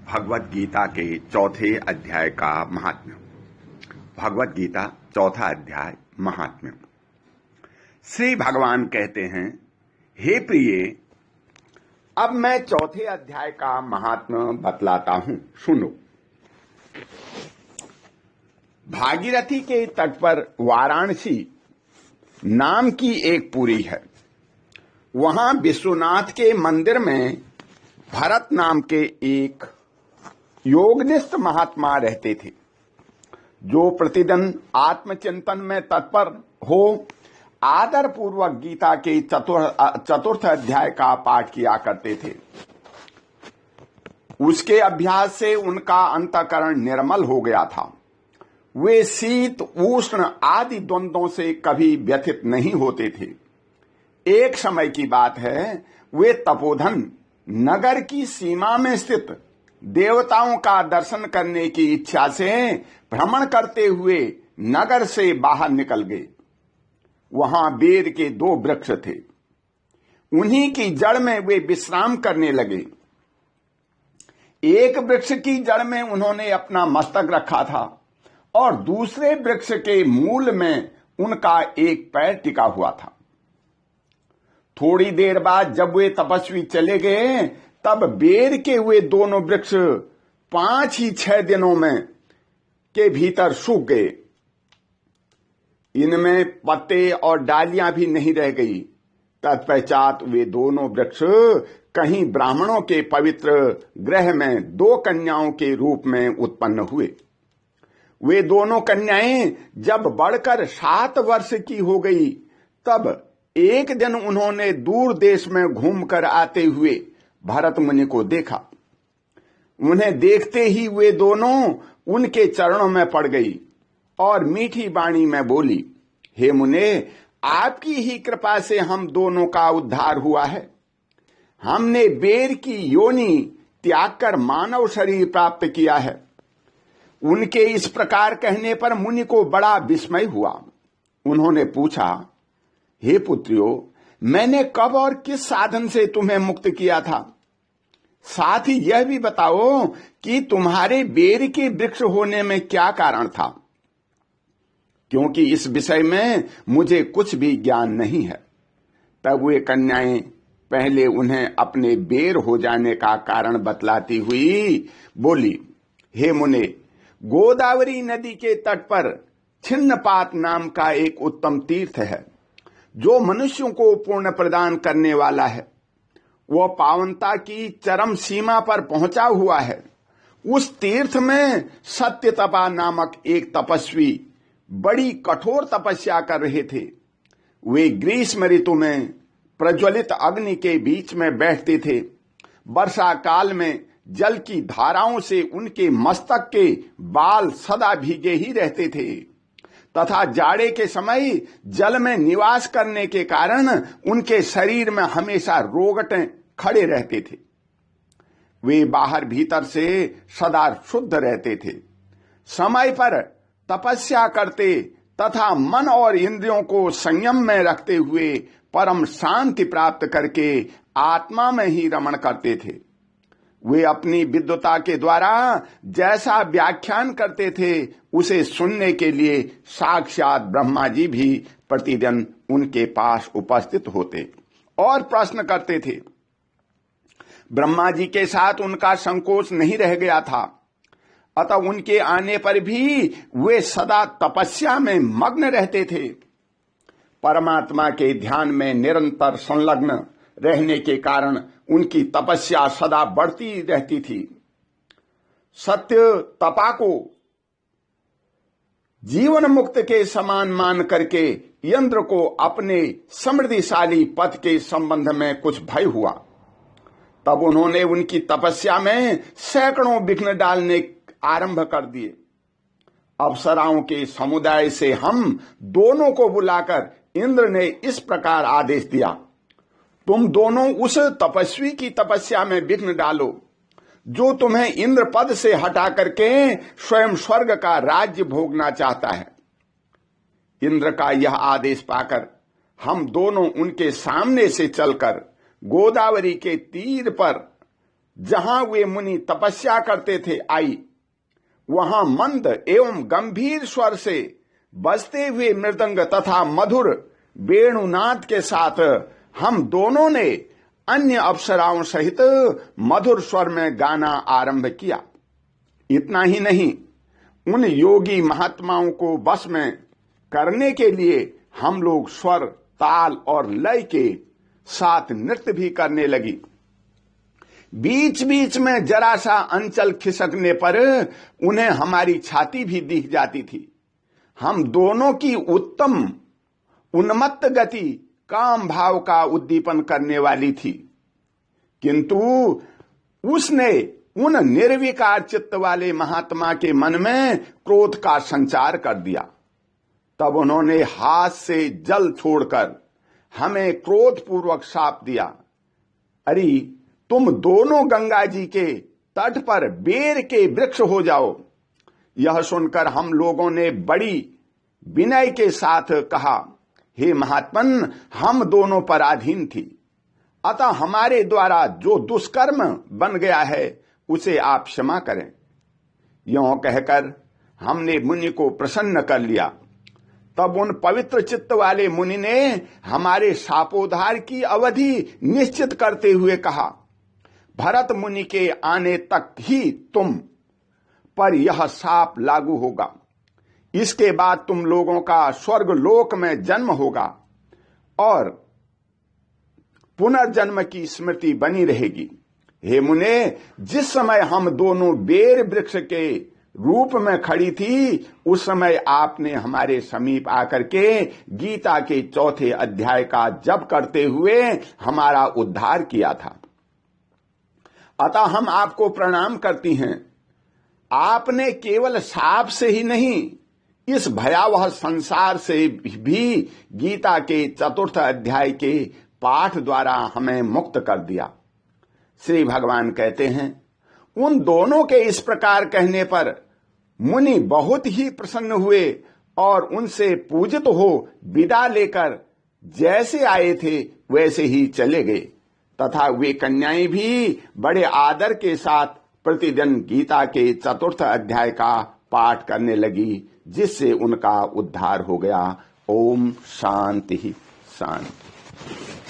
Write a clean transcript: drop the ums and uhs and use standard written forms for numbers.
भगवत गीता के चौथे अध्याय का महात्म्य। भगवत गीता चौथा अध्याय महात्म्य। श्री भगवान कहते हैं, हे प्रिय, अब मैं चौथे अध्याय का महात्म्य बतलाता हूं, सुनो। भागीरथी के तट पर वाराणसी नाम की एक पुरी है। वहां विश्वनाथ के मंदिर में भरत नाम के एक योगनिष्ठ महात्मा रहते थे, जो प्रतिदिन आत्मचिंतन में तत्पर हो आदर पूर्वक गीता के चतुर्थ अध्याय का पाठ किया करते थे। उसके अभ्यास से उनका अंतःकरण निर्मल हो गया था। वे शीत उष्ण आदि द्वंद्वों से कभी व्यथित नहीं होते थे। एक समय की बात है, वे तपोधन नगर की सीमा में स्थित देवताओं का दर्शन करने की इच्छा से भ्रमण करते हुए नगर से बाहर निकल गए। वहां बेर के 2 वृक्ष थे। उन्हीं की जड़ में वे विश्राम करने लगे। एक वृक्ष की जड़ में उन्होंने अपना मस्तक रखा था और दूसरे वृक्ष के मूल में उनका एक पैर टिका हुआ था। थोड़ी देर बाद जब वे तपस्वी चले गए, तब बेर के हुए दोनों वृक्ष 5 ही 6 दिनों में के भीतर सूख गए। इनमें पत्ते और डालियां भी नहीं रह गई। तत्पश्चात वे दोनों वृक्ष कहीं ब्राह्मणों के पवित्र गृह में 2 कन्याओं के रूप में उत्पन्न हुए। वे दोनों कन्याएं जब बढ़कर 7 वर्ष की हो गई, तब एक दिन उन्होंने दूर देश में घूमकर आते हुए भरत मुनि को देखा। उन्हें देखते ही वे दोनों उनके चरणों में पड़ गई और मीठी वाणी में बोली, हे मुने, आपकी ही कृपा से हम दोनों का उद्धार हुआ है। हमने बेर की योनि त्याग कर मानव शरीर प्राप्त किया है। उनके इस प्रकार कहने पर मुनि को बड़ा विस्मय हुआ। उन्होंने पूछा, हे पुत्रियों, मैंने कब और किस साधन से तुम्हें मुक्त किया था? साथ ही यह भी बताओ कि तुम्हारे बेर के वृक्ष होने में क्या कारण था, क्योंकि इस विषय में मुझे कुछ भी ज्ञान नहीं है। तब वे कन्याएं पहले उन्हें अपने बेर हो जाने का कारण बतलाती हुई बोली, हे मुने, गोदावरी नदी के तट पर छिन्नपात नाम का एक उत्तम तीर्थ है, जो मनुष्यों को पुण्य प्रदान करने वाला है। वह पावनता की चरम सीमा पर पहुंचा हुआ है। उस तीर्थ में सत्यतपा नामक एक तपस्वी बड़ी कठोर तपस्या कर रहे थे। वे ग्रीष्म ऋतु में प्रज्वलित अग्नि के बीच में बैठते थे। वर्षा काल में जल की धाराओं से उनके मस्तक के बाल सदा भीगे ही रहते थे तथा जाड़े के समय जल में निवास करने के कारण उनके शरीर में हमेशा रोगटें खड़े रहते थे। वे बाहर भीतर से सदा शुद्ध रहते थे। समय पर तपस्या करते तथा मन और इंद्रियों को संयम में रखते हुए परम शांति प्राप्त करके आत्मा में ही रमण करते थे। वे अपनी विद्वता के द्वारा जैसा व्याख्यान करते थे, उसे सुनने के लिए साक्षात ब्रह्मा जी भी प्रतिदिन उनके पास उपस्थित होते और प्रश्न करते थे। ब्रह्मा जी के साथ उनका संकोच नहीं रह गया था, अतः उनके आने पर भी वे सदा तपस्या में मग्न रहते थे। परमात्मा के ध्यान में निरंतर संलग्न रहने के कारण उनकी तपस्या सदा बढ़ती रहती थी। सत्य तपा को जीवन मुक्त के समान मान करके इंद्र को अपने समृद्धिशाली पथ के संबंध में कुछ भय हुआ। तब उन्होंने उनकी तपस्या में सैकड़ों विघ्न डालने आरंभ कर दिए। अप्सराओं के समुदाय से हम दोनों को बुलाकर इंद्र ने इस प्रकार आदेश दिया, तुम दोनों उस तपस्वी की तपस्या में विघ्न डालो जो तुम्हें इंद्र पद से हटा करके स्वयं स्वर्ग का राज्य भोगना चाहता है। इंद्र का यह आदेश पाकर हम दोनों उनके सामने से चलकर गोदावरी के तीर पर जहां वे मुनि तपस्या करते थे आई। वहां मंद एवं गंभीर स्वर से बजते हुए मृदंग तथा मधुर वेणुनाद के साथ हम दोनों ने अन्य अप्सराओं सहित मधुर स्वर में गाना आरंभ किया। इतना ही नहीं, उन योगी महात्माओं को बस में करने के लिए हम लोग स्वर, ताल और लय के साथ नृत्य भी करने लगी। बीच बीच में जरा सा अंचल खिसकने पर उन्हें हमारी छाती भी दिख जाती थी। हम दोनों की उत्तम उन्मत्त गति काम भाव का उद्दीपन करने वाली थी, किंतु उसने उन निर्विकार चित्त वाले महात्मा के मन में क्रोध का संचार कर दिया। तब उन्होंने हाथ से जल छोड़कर हमें क्रोधपूर्वक शाप दिया, अरे तुम दोनों गंगा जी के तट पर बेर के वृक्ष हो जाओ। यह सुनकर हम लोगों ने बड़ी विनय के साथ कहा, हे महात्मन, हम दोनों पराधीन थी, अतः हमारे द्वारा जो दुष्कर्म बन गया है उसे आप क्षमा करें। यों कहकर हमने मुनि को प्रसन्न कर लिया। तब उन पवित्र चित्त वाले मुनि ने हमारे शापोद्धार की अवधि निश्चित करते हुए कहा, भरत मुनि के आने तक ही तुम पर यह शाप लागू होगा। इसके बाद तुम लोगों का स्वर्ग लोक में जन्म होगा और पुनर्जन्म की स्मृति बनी रहेगी। हे मुने, जिस समय हम दोनों बेर वृक्ष के रूप में खड़ी थी, उस समय आपने हमारे समीप आकर के गीता के 4थे अध्याय का जप करते हुए हमारा उद्धार किया था। अतः हम आपको प्रणाम करती हैं। आपने केवल शाप से ही नहीं, इस भयावह संसार से भी गीता के 4th अध्याय के पाठ द्वारा हमें मुक्त कर दिया। श्री भगवान कहते हैं, उन दोनों के इस प्रकार कहने पर मुनि बहुत ही प्रसन्न हुए और उनसे पूजित हो विदा लेकर जैसे आए थे वैसे ही चले गए, तथा वे कन्याएं भी बड़े आदर के साथ प्रतिदिन गीता के 4th अध्याय का पाठ करने लगी, जिससे उनका उद्धार हो गया। ओम शांति शांति।